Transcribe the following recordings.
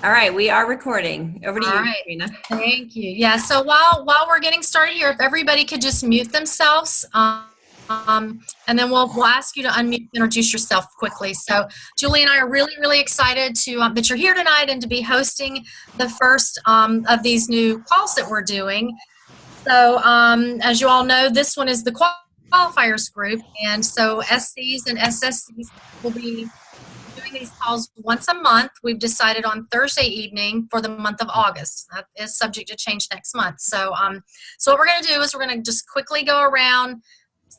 All right, we are recording. Over to All you, right. Petrina. Thank you. Yeah. So while we're getting started here, if everybody could just mute themselves, and then we'll ask you to unmute and introduce yourself quickly. So Julie and I are really excited to that you're here tonight and to be hosting the first of these new calls that we're doing. So as you all know, this one is the qualifiers group, and so SCs and SSCs will be doing these calls once a month. We've decided on Thursday evening for the month of August. That is subject to change next month. So, so what we're going to do is we're going to just quickly go around.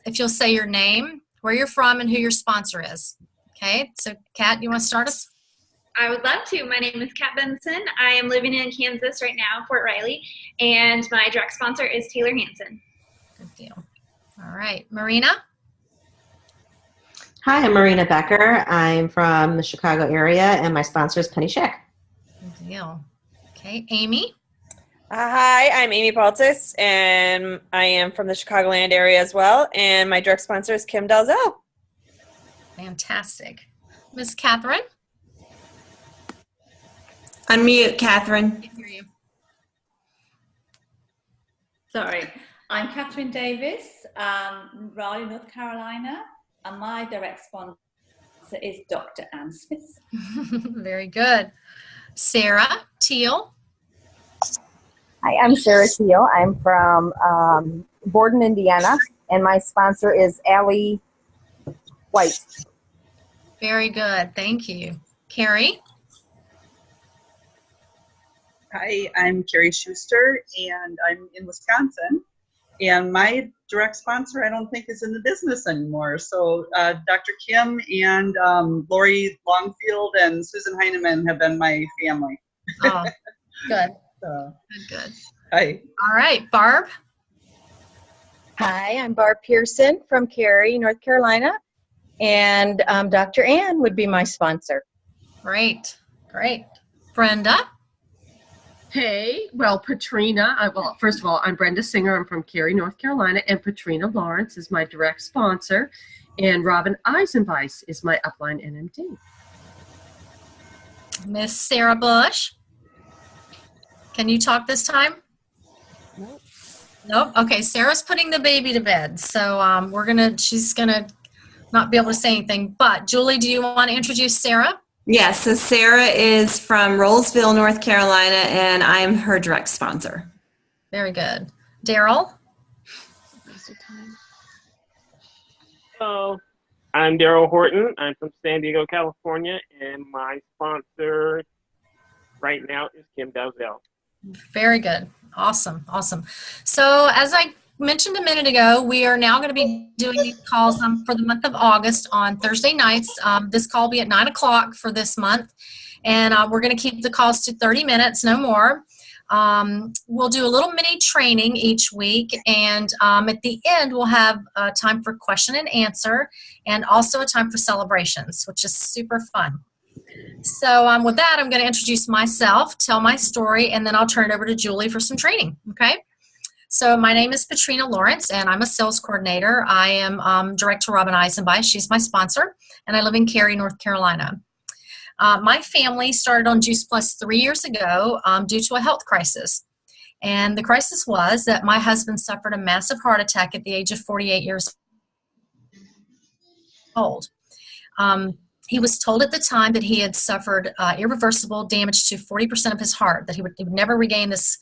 If you'll say your name, where you're from, and who your sponsor is. Okay. So, Kat, you want to start us? I would love to. My name is Kat Benson. I am living in Kansas right now, Fort Riley, and my direct sponsor is Taylor Hanson. Good deal. All right, Marina. Hi, I'm Marina Becker. I'm from the Chicago area, and my sponsor is Penny Shack. Good deal. Okay, Amy. Hi, I'm Amy Baltus, and I am from the Chicagoland area as well, and my direct sponsor is Kim Dalzell. Fantastic. Miss Catherine. Unmute, Catherine. I can hear you. Sorry, I'm Catherine Davis, Raleigh, North Carolina, and my direct sponsor is Dr. Ann Smith. Very good. Sarah Teal. Hi, I'm Sarah Teal. I'm from Borden, Indiana, and my sponsor is Allie White. Very good. Thank you. Carrie. Hi, I'm Carrie Schuster, and I'm in Wisconsin. And my direct sponsor, I don't think, is in the business anymore. So Dr. Kim and Lori Longfield and Susan Heineman have been my family. Oh, good. Good. Hi. All right, Barb. Hi, I'm Barb Pearson from Cary, North Carolina, and Dr. Ann would be my sponsor. Great. Brenda. Hey, well, Petrina, well, first of all, I'm Brenda Singer. I'm from Cary, North Carolina, and Petrina Lawrence is my direct sponsor, and Robin Eisenweiss is my upline NMD. Miss Sarah Bush. Can you talk this time? Nope. Okay, Sarah's putting the baby to bed, so she's gonna not be able to say anything. But Julie, do you want to introduce Sarah? Yes, so Sarah is from Rollsville, North Carolina, and I'm her direct sponsor. Very good. Daryl? Hello, I'm Daryl Horton. I'm from San Diego, California, and my sponsor right now is Kim Dalzell. Very good. Awesome. So as I mentioned a minute ago, we are now going to be doing these calls for the month of August on Thursday nights. This call will be at 9 o'clock for this month, and we're going to keep the calls to 30 minutes, no more. We'll do a little mini training each week, and at the end we'll have time for question and answer, and also a time for celebrations, which is super fun. So with that, I'm going to introduce myself, tell my story, and then I'll turn it over to Julie for some training, okay? So my name is Petrina Lawrence, and I'm a sales coordinator. I am direct to Robin Eisenweiss. She's my sponsor, and I live in Cary, North Carolina. My family started on Juice Plus 3 years ago due to a health crisis. And the crisis was that my husband suffered a massive heart attack at the age of 48 years old. He was told at the time that he had suffered irreversible damage to 40% of his heart, that he would never regain this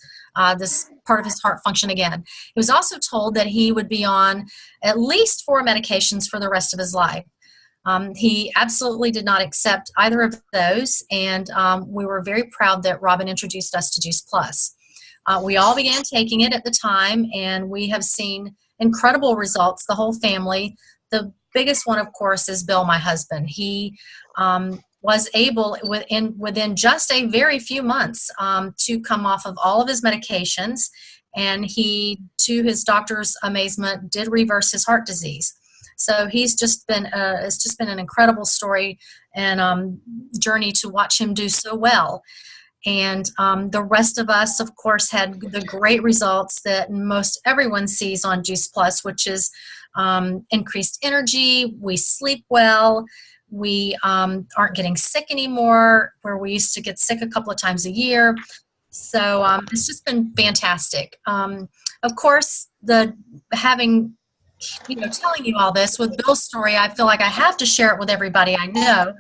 part of his heart function again. He was also told that he would be on at least 4 medications for the rest of his life. He absolutely did not accept either of those, and we were very proud that Robin introduced us to Juice Plus. We all began taking it at the time, and we have seen incredible results, the whole family. The biggest one, of course, is Bill, my husband. He was able, within just a very few months, to come off of all of his medications, and he, to his doctor's amazement, did reverse his heart disease. So it's just been an incredible story and journey to watch him do so well. And the rest of us, of course, had the great results that most everyone sees on Juice Plus, which is increased energy, we sleep well, We aren't getting sick anymore, where we used to get sick a couple of times a year. So it's just been fantastic. Of course, telling you all this with Bill's story, I feel like I have to share it with everybody I know.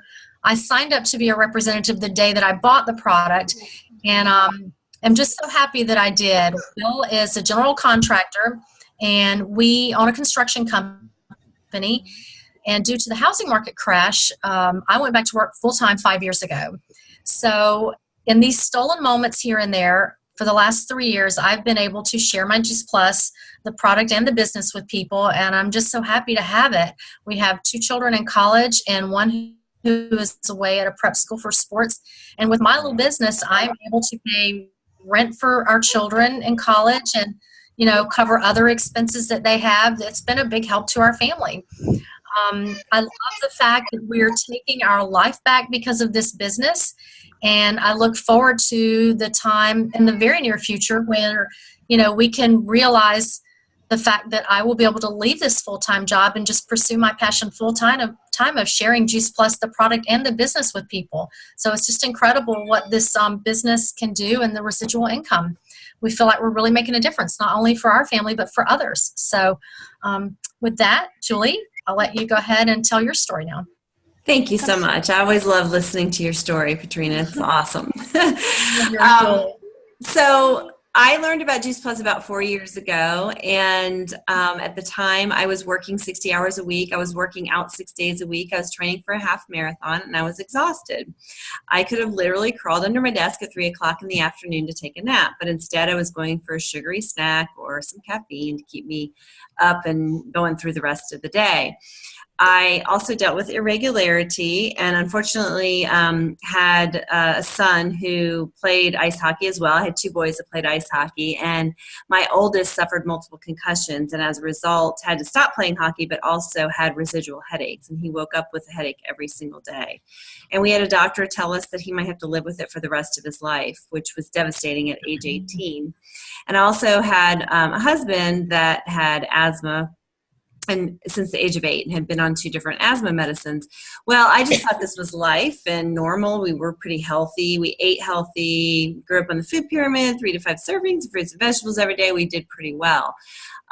I signed up to be a representative the day that I bought the product, and I'm just so happy that I did. Bill is a general contractor, and we own a construction company. And due to the housing market crash, I went back to work full-time 5 years ago. So in these stolen moments here and there, for the last 3 years, I've been able to share my Juice Plus, the product and the business with people, and I'm just so happy to have it. We have 2 children in college and one who is away at a prep school for sports. And with my little business, I'm able to pay rent for our children in college and, cover other expenses that they have. It's been a big help to our family. I love the fact that we're taking our life back because of this business. And I look forward to the time in the very near future where, we can realize the fact that I will be able to leave this full-time job and just pursue my passion full-time of sharing Juice Plus, the product and the business with people. So it's just incredible what this business can do and the residual income. We feel like we're really making a difference, not only for our family, but for others. So with that, Julie, I'll let you go ahead and tell your story now. Thank you so much. I always love listening to your story, Petrina. It's awesome. So I learned about Juice Plus about 4 years ago, and at the time I was working 60 hours a week. I was working out 6 days a week. I was training for a half marathon, and I was exhausted. I could have literally crawled under my desk at 3 o'clock in the afternoon to take a nap, but instead I was going for a sugary snack or some caffeine to keep me up and going through the rest of the day. I also dealt with irregularity and unfortunately had a son who played ice hockey as well. I had 2 boys that played ice hockey, and my oldest suffered multiple concussions and as a result had to stop playing hockey, but also had residual headaches, and he woke up with a headache every single day. And we had a doctor tell us that he might have to live with it for the rest of his life, which was devastating at age 18. And I also had a husband that had asthma and since the age of 8 and had been on 2 different asthma medicines. Well, I just thought this was life and normal. We were pretty healthy. We ate healthy, grew up on the food pyramid, 3 to 5 servings of fruits and vegetables every day. We did pretty well.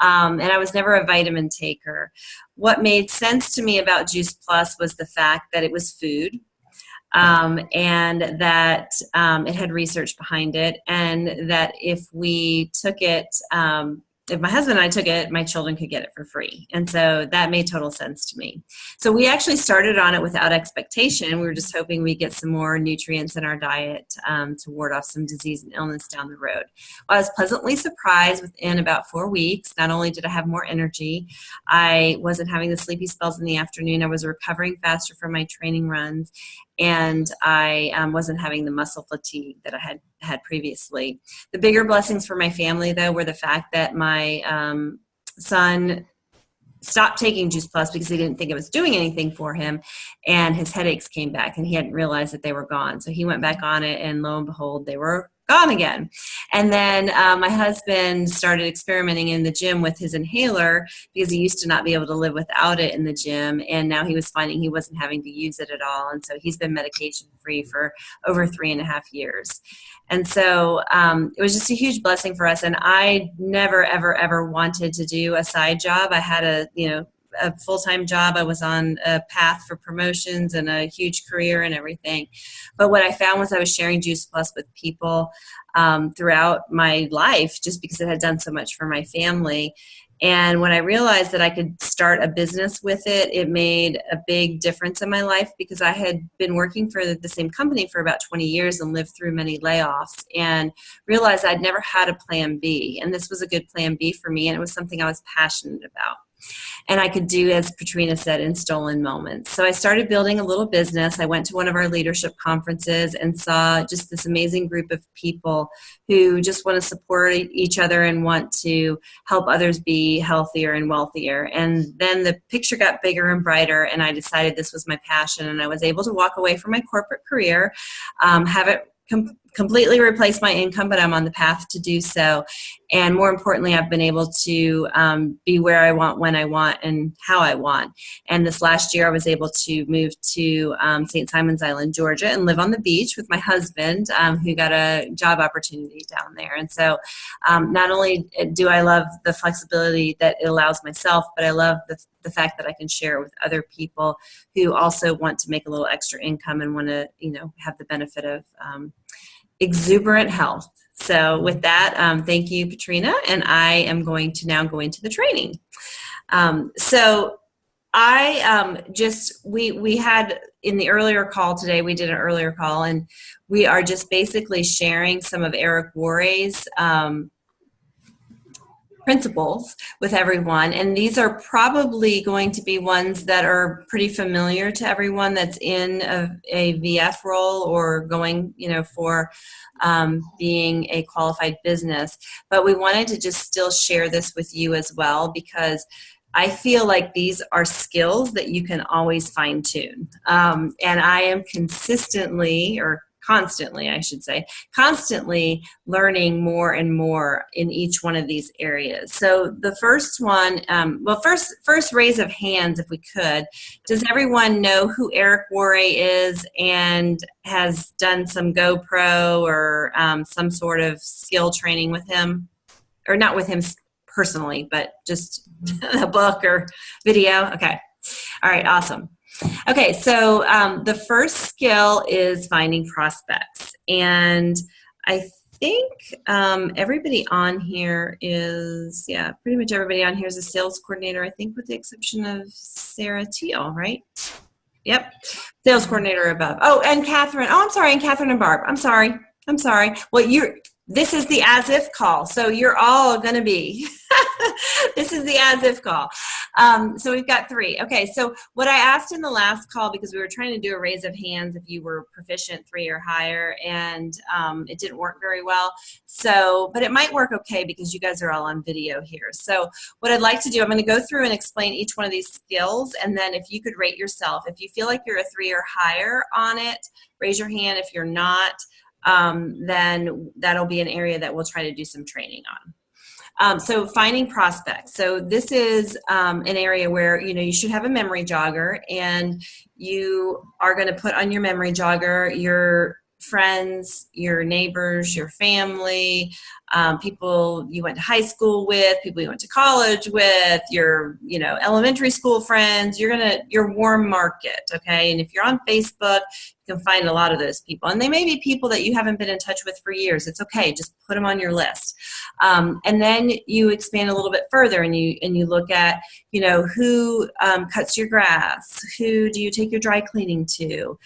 And I was never a vitamin taker. What made sense to me about Juice Plus was the fact that it was food. And that it had research behind it, and that if we took it, if my husband and I took it, my children could get it for free. And so that made total sense to me. So we actually started on it without expectation. We were just hoping we'd get some more nutrients in our diet to ward off some disease and illness down the road. Well, I was pleasantly surprised within about 4 weeks. Not only did I have more energy, I wasn't having the sleepy spells in the afternoon. I was recovering faster from my training runs, and I wasn't having the muscle fatigue that I had previously. The bigger blessings for my family, though, were the fact that my son stopped taking Juice Plus because he didn't think it was doing anything for him, and his headaches came back, and he hadn't realized that they were gone. So he went back on it, and lo and behold, they were gone again. And then my husband started experimenting in the gym with his inhaler because he used to not be able to live without it in the gym, and now he was finding he wasn't having to use it at all. And so he's been medication free for over 3.5 years. And so it was just a huge blessing for us. And I never, ever, ever wanted to do a side job. I had a full-time job. I was on a path for promotions and a huge career and everything. But what I found was I was sharing Juice Plus with people throughout my life just because it had done so much for my family. And when I realized that I could start a business with it, it made a big difference in my life because I had been working for the same company for about 20 years and lived through many layoffs and realized I'd never had a plan B. And this was a good plan B for me, and it was something I was passionate about. And I could do, as Petrina said, in stolen moments. So I started building a little business. I went to one of our leadership conferences and saw just this amazing group of people who just want to support each other and want to help others be healthier and wealthier. And then the picture got bigger and brighter, and I decided this was my passion. And I was able to walk away from my corporate career, have it completely replace my income, but I'm on the path to do so. And more importantly, I've been able to be where I want, when I want, and how I want. And this last year, I was able to move to St. Simons Island, Georgia, and live on the beach with my husband, who got a job opportunity down there. And so not only do I love the flexibility that it allows myself, but I love the fact that I can share with other people who also want to make a little extra income and want to, have the benefit of exuberant health. So with that, thank you, Petrina, and I am going to now go into the training. So I we had in the earlier call today, we did an earlier call, and we are just basically sharing some of Eric Worre's principles with everyone, and these are probably going to be ones that are pretty familiar to everyone that's in a VF role or going, for being a qualified business. But we wanted to just still share this with you as well, because I feel like these are skills that you can always fine tune. And I am constantly learning more and more in each one of these areas. So the first one, first raise of hands, if we could. Does everyone know who Eric Worre is and has done some GoPro or some sort of skill training with him? Or not with him personally, but just a book or video? Okay. All right, awesome. Okay, so the first skill is finding prospects. And I think everybody on here is, pretty much everybody on here is a sales coordinator, I think with the exception of Sarah Teal, right? Yep, sales coordinator above. Oh, and Catherine. Oh, I'm sorry, and Catherine and Barb. I'm sorry. Well, this is the as if call, so you're all going to be. This is the as if call. So we've got 3. Okay, so what I asked in the last call, because we were trying to do a raise of hands if you were proficient 3 or higher, and it didn't work very well. So, but it might work okay because you guys are all on video here. So what I'd like to do, I'm going to go through and explain each one of these skills, and then if you could rate yourself. If you feel like you're a 3 or higher on it, raise your hand. If you're not, then that'll be an area that we'll try to do some training on. So finding prospects. So this is an area where, you should have a memory jogger, and you are going to put on your memory jogger your friends, your neighbors, your family, people you went to high school with, people you went to college with, your, elementary school friends. Your warm market, okay? And if you're on Facebook, you can find a lot of those people. And they may be people that you haven't been in touch with for years. It's okay. Just put them on your list. And then you expand a little bit further, and you look at, who cuts your grass? Who do you take your dry cleaning to?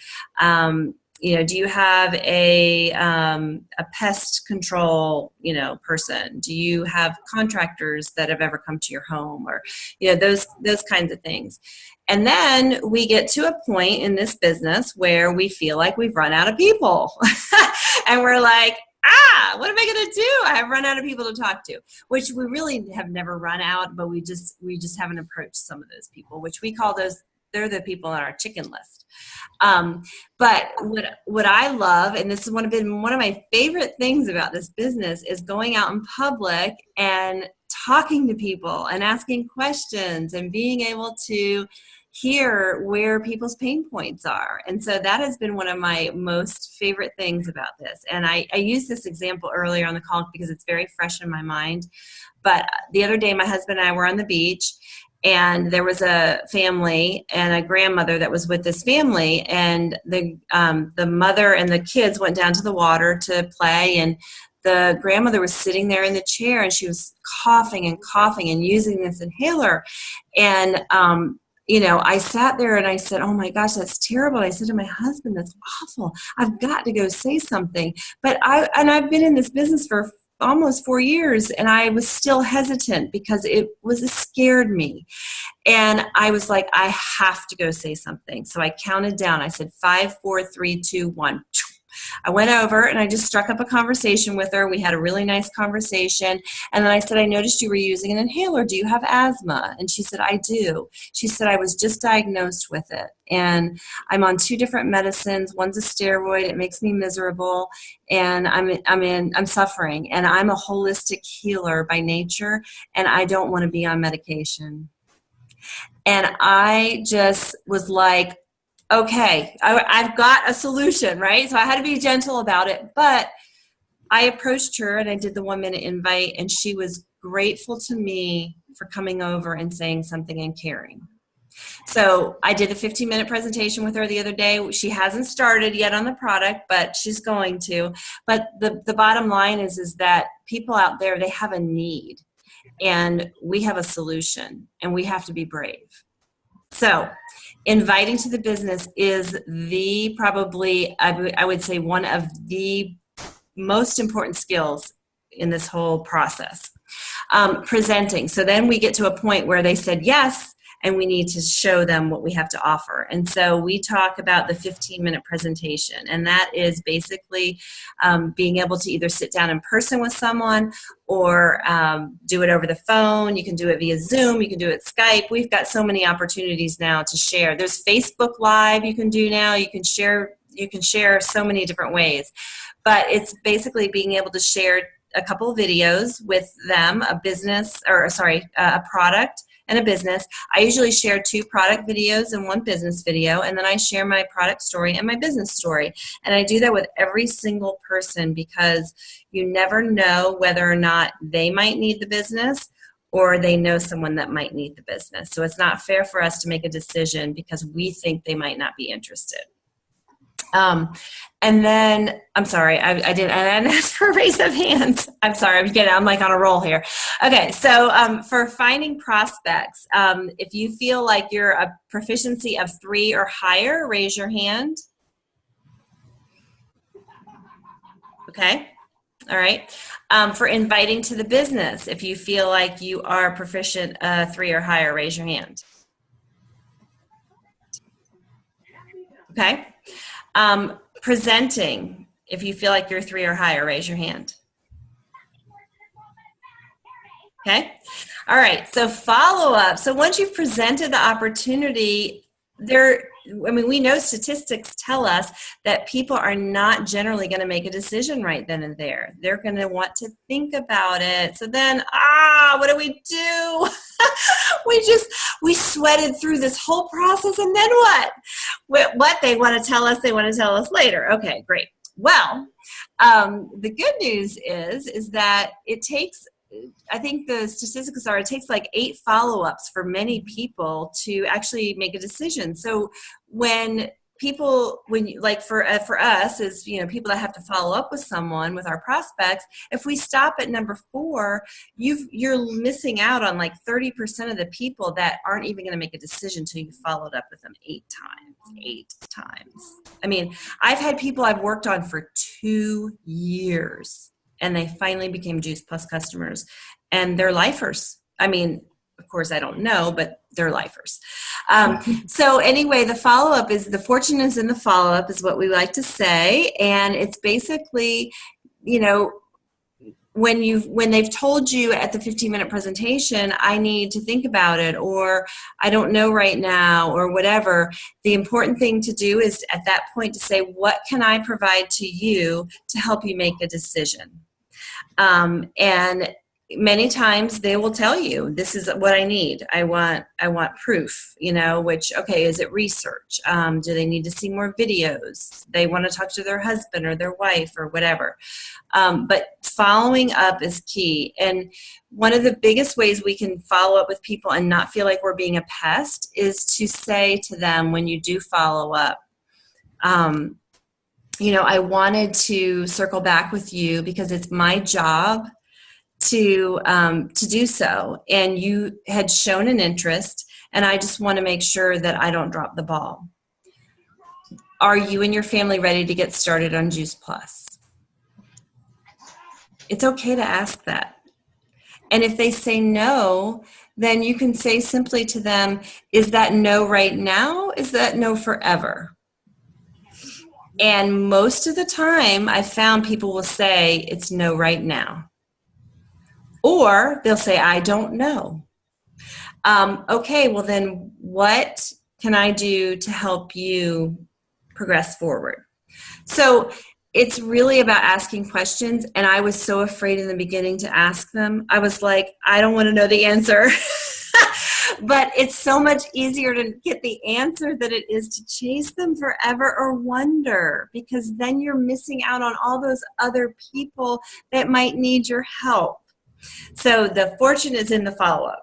Do you have a pest control, person? Do you have contractors that have ever come to your home, or, those kinds of things? And then we get to a point in this business where we feel like we've run out of people. And we're like, what am I going to do? I have run out of people to talk to, which we really have never run out, but we just haven't approached some of those people, which we call they're the people on our chicken list. But what I love, and this has been one of my favorite things about this business, is going out in public and talking to people and asking questions and being able to hear where people's pain points are. And so that has been one of my most favorite things about this. And I used this example earlier on the call because it's very fresh in my mind. But the other day, my husband and I were on the beach, and there was a family and a grandmother that was with this family, and the mother and the kids went down to the water to play, and the grandmother was sitting there in the chair, and she was coughing and using this inhaler. And I sat there and I said, oh my gosh, that's terrible. I said to my husband, that's awful. I've got to go say something. But I've been in this business for almost 4 years, and I was still hesitant because it scared me. And I was like, I have to go say something. So I counted down. I said 5, 4, 3, 2, 1. I went over and I just struck up a conversation with her. We had a really nice conversation. And then I said, I noticed you were using an inhaler. Do you have asthma? And she said, I do. She said, I was just diagnosed with it. And I'm on 2 different medicines. One's a steroid. It makes me miserable. And I'm suffering. And I'm a holistic healer by nature. And I don't want to be on medication. And I just was like, okay, I've got a solution, right? So I had to be gentle about it. But I approached her and I did the 1-minute invite, and she was grateful to me for coming over and saying something and caring. So I did a 15-minute presentation with her the other day. She hasn't started yet on the product, but she's going to. But the bottom line is that people out there, they have a need, and we have a solution, and we have to be brave. So inviting to the business is probably, I would say, one of the most important skills in this whole process. Presenting. So then we get to a point where they said yes, and we need to show them what we have to offer. And so we talk about the 15-minute presentation, and that is basically being able to either sit down in person with someone or do it over the phone. You can do it via Zoom. You can do it Skype. We've got so many opportunities now to share. There's Facebook Live you can do now. You can share so many different ways. But it's basically being able to share a couple of videos with them, a product and a business. I usually share 2 product videos and 1 business video, and then I share my product story and my business story. And I do that with every single person because you never know whether or not they might need the business or they know someone that might need the business. So it's not fair for us to make a decision because we think they might not be interested. And then, I'm sorry, I didn't ask for a raise of hands. I'm sorry, I'm like on a roll here. Okay, so for finding prospects, if you feel like you're a proficiency of 3 or higher, raise your hand. Okay, all right. For inviting to the business, if you feel like you are proficient 3 or higher, raise your hand. Okay. Presenting, if you feel like you're 3 or higher, raise your hand. Okay. All right. So follow up. So once you've presented the opportunity, we know statistics tell us that people are not generally going to make a decision right then and there. They're going to want to think about it. So then, what do? we sweated through this whole process, and then what? What they want to tell us later. Okay, great. Well, the good news is that it takes, I think the statistics are, it takes like 8 follow-ups for many people to actually make a decision. So for us is, people that have to follow up with someone, with our prospects, if we stop at number 4, you're missing out on like 30% of the people that aren't even going to make a decision until you followed up with them 8 times. I mean, I've had people I've worked on for 2 years, and they finally became Juice Plus customers, and they're lifers. I mean, of course, I don't know, but they're lifers. So anyway, the follow-up is, the fortune is in the follow-up is what we like to say. And it's basically, when they've told you at the 15-minute presentation, I need to think about it, or I don't know right now, or whatever, the important thing to do is at that point to say, what can I provide to you to help you make a decision? And many times they will tell you, this is what I need. I want proof, which, okay, is it research? Do they need to see more videos? They want to talk to their husband or their wife or whatever. But following up is key. And one of the biggest ways we can follow up with people and not feel like we're being a pest is to say to them, when you do follow up, I wanted to circle back with you because it's my job to do so, and you had shown an interest, and I just want to make sure that I don't drop the ball. Are you and your family ready to get started on Juice Plus? It's okay to ask that. And if they say no, then you can say simply to them, is that no right now? Is that no forever? And most of the time, I found people will say it's no right now. Or they'll say, I don't know. Okay, well then what can I do to help you progress forward? So it's really about asking questions. And I was so afraid in the beginning to ask them. I was like, I don't want to know the answer. But it's so much easier to get the answer than it is to chase them forever or wonder, because then you're missing out on all those other people that might need your help. So the fortune is in the follow-up.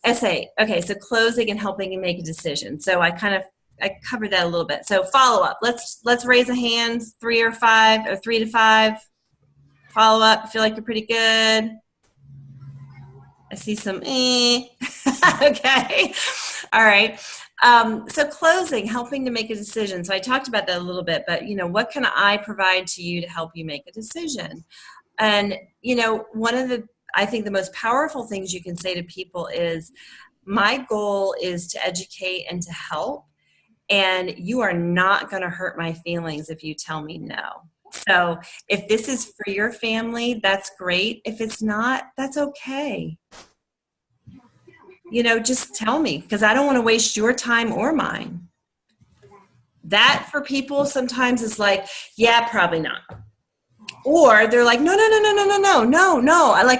Essay. Okay, so closing and helping you make a decision. So I covered that a little bit. So follow-up. Let's raise a hand, 3 or 5, or 3 to 5. Follow-up. Feel like you're pretty good. I see some Okay. All right. So closing, helping to make a decision. So I talked about that a little bit, but what can I provide to you to help you make a decision? And one of I think the most powerful things you can say to people is, my goal is to educate and to help, and you are not going to hurt my feelings if you tell me no. So if this is for your family, that's great. If it's not, that's okay. Just tell me, because I don't want to waste your time or mine. That for people sometimes is like, yeah, probably not. Or they're like, no.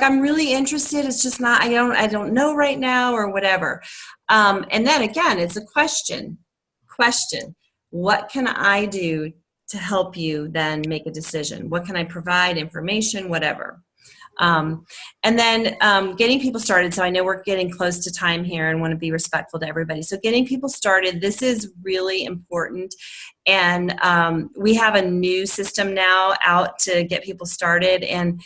I'm really interested. It's just not, I don't know right now, or whatever. And then again, it's a question. What can I do to help you then make a decision? What can I provide, information, whatever. And then getting people started. So I know we're getting close to time here and want to be respectful to everybody. So getting people started, this is really important. And we have a new system now out to get people started. And,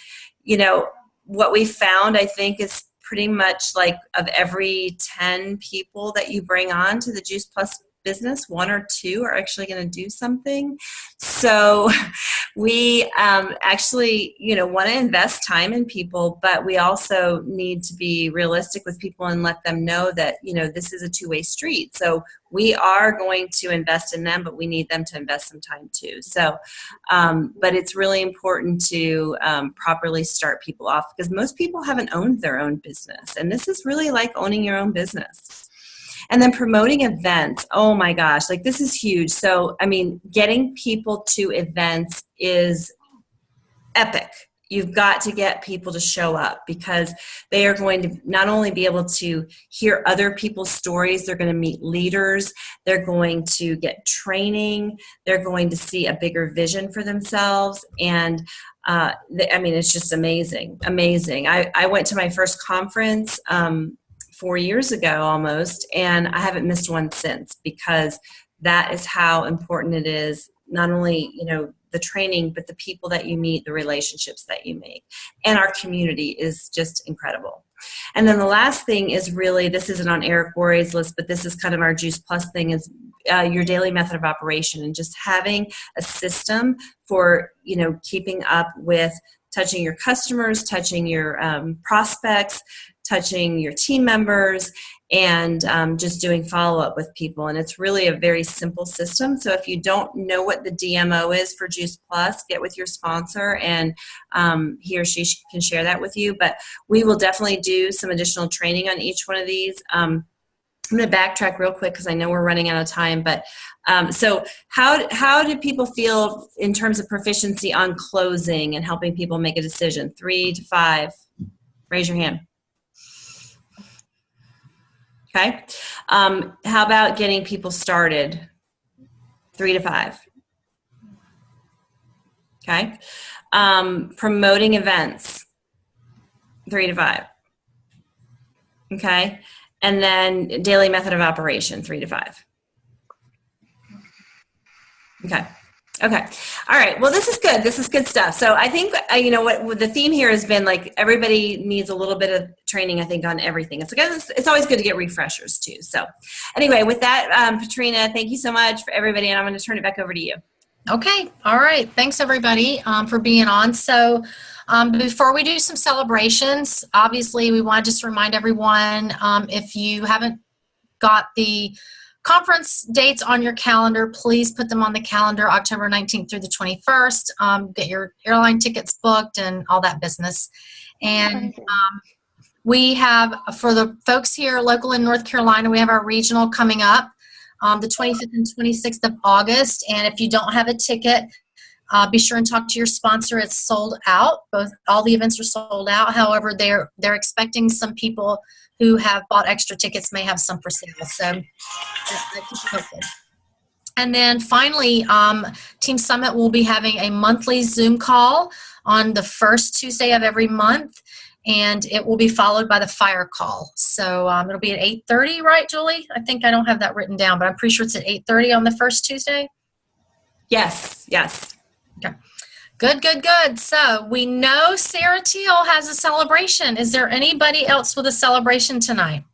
what we found, I think, is pretty much like of every 10 people that you bring on to the Juice Plus business, 1 or 2 are actually going to do something. So we actually, want to invest time in people, but we also need to be realistic with people and let them know that, this is a two-way street. So we are going to invest in them, but we need them to invest some time too. So, but it's really important to properly start people off, because most people haven't owned their own business. And this is really like owning your own business. And then promoting events. Oh my gosh, like this is huge. So, getting people to events is epic. You've got to get people to show up, because they are going to not only be able to hear other people's stories, they're going to meet leaders, they're going to get training, they're going to see a bigger vision for themselves. And it's just amazing. I went to my first conference 4 years ago almost, and I haven't missed one since, because that is how important it is, not only, the training, but the people that you meet, the relationships that you make. And our community is just incredible. And then the last thing is really, this isn't on Eric Worre's list, but this is kind of our Juice Plus thing, is your daily method of operation, and just having a system for, keeping up with touching your customers, touching your prospects, touching your team members, and just doing follow-up with people. And it's really a very simple system. So if you don't know what the DMO is for Juice Plus, get with your sponsor, and he or she can share that with you. But we will definitely do some additional training on each one of these. I'm going to backtrack real quick, because I know we're running out of time. But so how do people feel in terms of proficiency on closing and helping people make a decision? 3 to 5. Raise your hand. Okay. How about getting people started? 3 to 5. Okay. Promoting events. 3 to 5. Okay. And then daily method of operation, 3 to 5. Okay. Okay. All right. Well, this is good. This is good stuff. So I think, what the theme here has been, like, everybody needs a little bit of training, I think, on everything. It's always good to get refreshers too. So anyway, with that, Petrina, thank you so much for everybody. And I'm going to turn it back over to you. Okay. All right. Thanks, everybody, for being on. So before we do some celebrations, obviously we want to just remind everyone, if you haven't got the conference dates on your calendar, please put them on the calendar, October 19th through the 21st. Get your airline tickets booked and all that business. And we have, for the folks here local in North Carolina, we have our regional coming up the 25th and 26th of August. And if you don't have a ticket, be sure and talk to your sponsor. It's sold out. All the events are sold out. However, they're expecting some people who have bought extra tickets may have some for sale. So keep you posted. And then finally, Team Summit will be having a monthly Zoom call on the first Tuesday of every month, and it will be followed by the fire call. So it'll be at 8:30, right, Julie? I think I don't have that written down, but I'm pretty sure it's at 8:30 on the first Tuesday. Yes, yes. Okay. Good, good, good. So we know Sarah Teal has a celebration. Is there anybody else with a celebration tonight?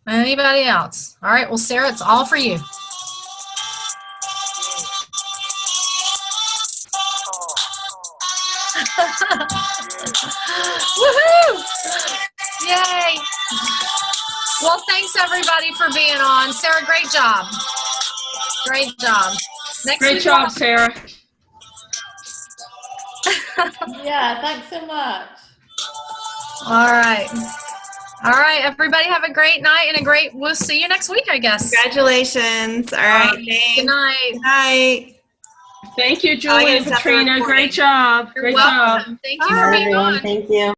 Anybody else? All right. Well, Sarah, it's all for you. Woohoo! Yay! Well, thanks everybody for being on. Sarah, great job. Great job. Great job, Sarah. Yeah, thanks so much. All right. All right, everybody have a great night and we'll see you next week, I guess. Congratulations. All right. Thanks. Good night. Good night. Thank you, Julie and Petrina. Great job. Great job. Thank you for being on. Thank you.